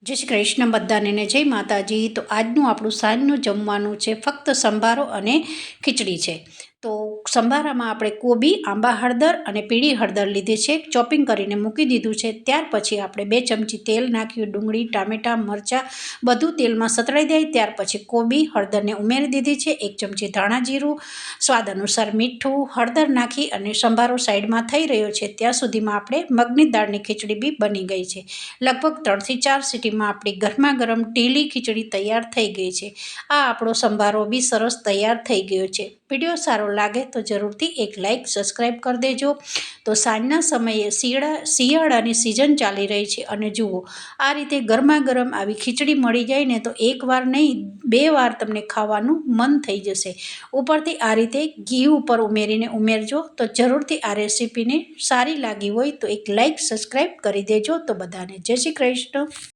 જય શ્રી કૃષ્ણ બધાને ને જય માતાજી। તો આજનું આપણું સાંજનું જમવાનું છે ફક્ત સંભારો અને ખીચડી છે। તો સંભારામાં આપણે કોબી, આંબા હળદર અને પીળી હળદર લીધી છે, ચોપિંગ કરીને મૂકી દીધું છે। ત્યાર પછી આપણે 2 ચમચી તેલ નાખ્યું, ડુંગળી, ટામેટાં, મરચાં બધું તેલમાં સતળાઈ જાય ત્યાર પછી કોબી, હળદરને ઉમેરી દીધી છે। 1 ચમચી ધાણા જીરું, સ્વાદ અનુસાર મીઠું, હળદર નાખી અને સંભારો સાઈડમાં થઈ રહ્યો છે ત્યાં સુધીમાં આપણે મગની દાળની ખીચડી બી બની ગઈ છે। લગભગ 3 થી 4 સીટીમાં આપણી ગરમા ગરમ ઢીલી ખીચડી તૈયાર થઈ ગઈ છે। આ આપણો સંભારો બી સરસ તૈયાર થઈ ગયો છે। વિડીયો સારો લાગે તો જરૂરથી એક લાઇક, સબસ્ક્રાઈબ કરી દેજો। તો સાંજના સમયે શિયાળાની સિઝન ચાલી રહી છે અને જુઓ આ રીતે ગરમા ગરમ આવી ખીચડી મળી જાય ને તો એકવાર નહીં 2 વાર તમને ખાવાનું મન થઈ જશે। ઉપરથી આ રીતે ઘી ઉપર ઉમેરજો તો જરૂરથી આ રેસીપીને સારી લાગી હોય તો એક લાઇક, સબસ્ક્રાઈબ કરી દેજો। તો બધાને જય શ્રી કૃષ્ણ।